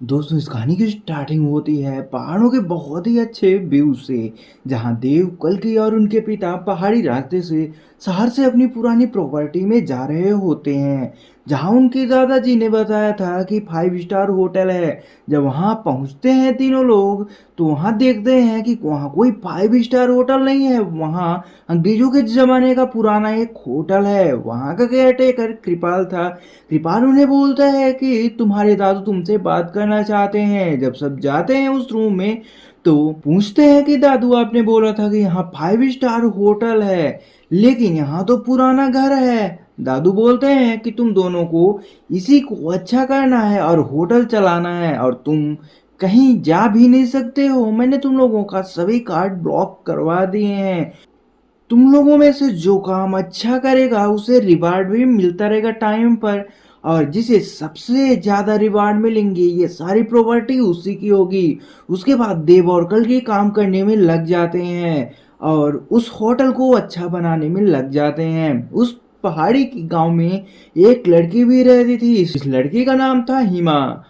दोस्तों इस कहानी की स्टार्टिंग होती है पहाड़ों के बहुत ही अच्छे व्यू से। जहां देव कल्कि और उनके पिता पहाड़ी रास्ते से शहर से अपनी पुरानी प्रॉपर्टी में जा रहे होते हैं। जहां उनके दादाजी ने बताया था कि 5 स्टार होटल है। जब वहां पहुंचते हैं तीनों लोग तो वहां देखते हैं कि वहां कोई 5 स्टार होटल नहीं है। वहां अंग्रेजों के जमाने का पुराना एक होटल है। वहां का केयरटेकर कृपाल था। कृपाल उन्हें बोलता है कि तुम्हारे दादू तुमसे बात करना चाहते हैं। जब सब जाते हैं उस रूम में तो पूछते हैं कि दादू आपने बोला था कि यहाँ 5 स्टार होटल है, लेकिन यहाँ तो पुराना घर है। दादू बोलते हैं कि तुम दोनों को इसी को अच्छा करना है और होटल चलाना है और तुम कहीं जा भी नहीं सकते हो। मैंने तुम लोगों का सभी कार्ड ब्लॉक करवा दिए हैं। तुम लोगों में से जो काम अच्छा करेगा उसे रिवार्ड भी मिलता रहेगा टाइम पर, और जिसे सबसे ज्यादा रिवार्ड मिलेंगे ये सारी प्रॉपर्टी उसी की होगी। उसके बाद देव और कल के काम करने में लग जाते हैं और उस होटल को अच्छा बनाने में लग जाते हैं। उस पहाड़ी की गांव में एक लड़की भी रहती थी। इस लड़की का नाम था हिमा।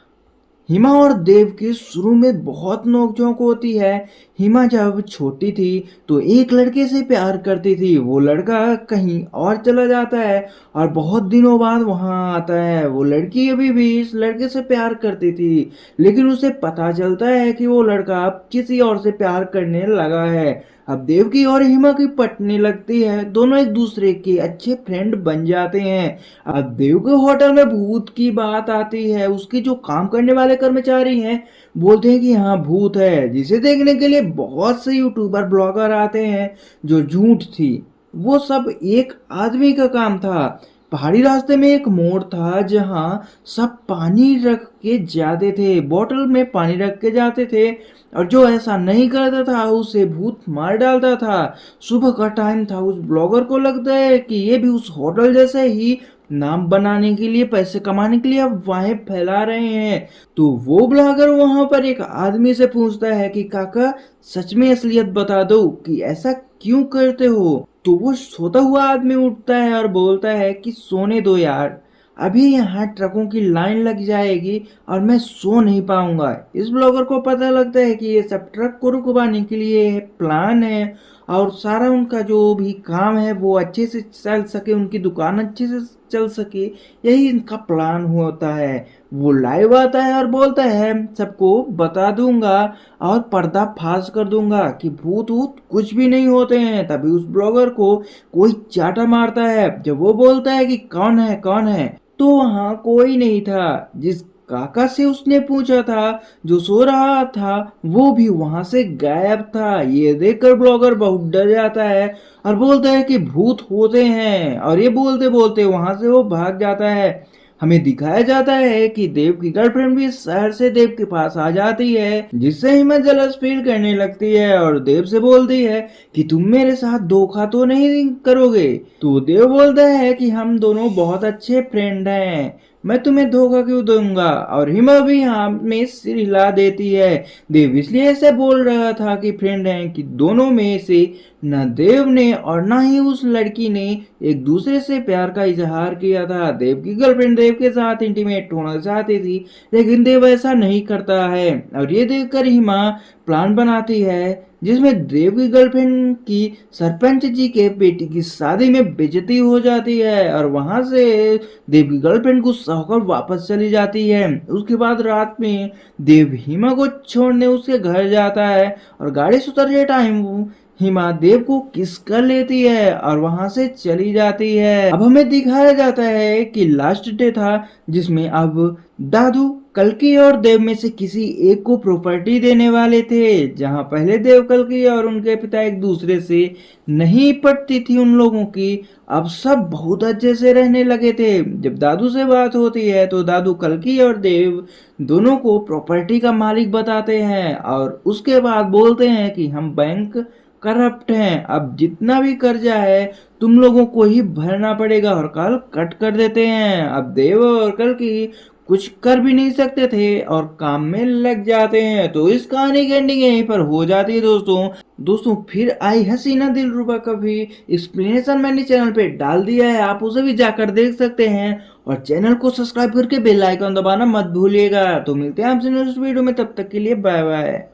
हिमा और देव की शुरू में बहुत नोकझोंक होती है। हिमा जब छोटी थी तो एक लड़के से प्यार करती थी। वो लड़का कहीं और चला जाता है और बहुत दिनों बाद वहां आता है। वो लड़की अभी भी इस लड़के से प्यार करती थी, लेकिन उसे पता चलता है कि वो लड़का अब किसी और से प्यार करने लगा है। अब देव की और हिमा की पटने लगती है। दोनों एक दूसरे के अच्छे फ्रेंड बन जाते हैं। अब देव के होटल में भूत की बात आती है। उसके जो काम करने वाले कर्मचारी हैं बोलते हैं कि यहाँ भूत है, जिसे देखने के लिए बहुत से यूट्यूबर ब्लॉगर आते हैं। जो झूठ थी, वो सब एक आदमी का काम था। पहाड़ी रास्ते में एक मोड़ था जहाँ सब पानी रख के जाते थे, बोतल में पानी रख के जाते थे, और जो ऐसा नहीं करता था उसे भूत मार डालता था। सुबह का टाइम था। उस ब्लॉगर को लगता है कि ये भी उस होटल जैसे ही नाम बनाने के लिए, पैसे कमाने के लिए अब वाहें फैला रहे हैं। तो वो ब्लॉगर वहां पर एक आदमी से पूछता है कि काका सच में असलियत बता दो कि ऐसा क्यों करते हो। तो वो सोता हुआ आदमी उठता है और बोलता है कि सोने दो यार, अभी यहाँ ट्रकों की लाइन लग जाएगी और मैं सो नहीं पाऊंगा। इस ब्लॉगर को पता लगता है कि ये सब ट्रक को रुकवाने के लिए प्लान है और सारा उनका जो भी काम है वो अच्छे से चल सके, उनकी दुकान अच्छे से चल सके, यही इनका प्लान होता है। वो लाइव आता है और बोलता है सबको बता दूंगा और पर्दा फाश कर दूंगा कि भूत वूत कुछ भी नहीं होते हैं। तभी उस ब्लॉगर को कोई चाटा मारता है। जब वो बोलता है कि कौन है कौन है, तो वहां कोई नहीं था। जिस काका से उसने पूछा था, जो सो रहा था, वो भी वहां से गायब था। ये देखकर ब्लॉगर बहुत डर जाता है और बोलता है कि भूत होते हैं, और ये बोलते बोलते वहां से वो भाग जाता है। हमें दिखाया जाता है कि देव की गर्लफ्रेंड भी शहर से देव के पास आ जाती है, जिससे हिम्मत जलस फील करने लगती है और देव से बोलती है कि तुम मेरे साथ धोखा तो नहीं करोगे। तो देव बोलता है कि हम दोनों बहुत अच्छे फ्रेंड हैं, मैं तुम्हें धोखा क्यों दूंगा। और हिमा भी हाँ में सिर हिला देती है। देव इसलिए ऐसे बोल रहा था कि फ्रेंड हैं कि दोनों में से न देव ने और न ही उस लड़की ने एक दूसरे से प्यार का इजहार किया था। देव की गर्लफ्रेंड देव के साथ इंटीमेट होना चाहती थी, लेकिन देव ऐसा नहीं करता है। और ये देखकर हिमा प्लान बनाती है जिसमें देव की गर्लफ्रेंड की सरपंच जी के बेटी की शादी में बेइज्जती हो जाती है, और वहां से देव की गर्लफ्रेंड गुस्सा होकर वापस चली जाती है। उसके बाद रात में देव हिमा को छोड़ने उसके घर जाता है और गाड़ी से उतरते टाइम हिमा देव को किस कर लेती है और वहां से चली जाती है। अब हमें दिखाया जाता है कि लास्ट डे था जिसमें अब दादू कल्कि और देव में से किसी एक को प्रॉपर्टी देने वाले थे। जहां पहले देव कल्कि और उनके पिता एक दूसरे से नहीं पटती थी उन लोगों की, अब सब बहुत अच्छे से रहने लगे थे। जब दादू से बात होती है तो दादू कल्कि और देव दोनों को प्रॉपर्टी का मालिक बताते हैं और उसके बाद बोलते हैं कि हम बैंक करप्ट हैं, अब जितना भी कर्जा है तुम लोगों को ही भरना पड़ेगा, और कल कट कर देते हैं। अब देव और कल की कुछ कर भी नहीं सकते थे और काम में लग जाते हैं। तो इस कहानी की एंडिंग यहीं पर हो जाती है दोस्तों। दोस्तों फिर आई हसीना दिलरुबा का भी एक्सप्लेनेशन मैंने चैनल पे डाल दिया है, आप उसे भी जाकर देख सकते हैं। और चैनल को सब्सक्राइब करके बेल आइकन दबाना मत भूलिएगा। तो मिलते हैं आपसे नेक्स्ट वीडियो में, तब तक के लिए बाय बाय।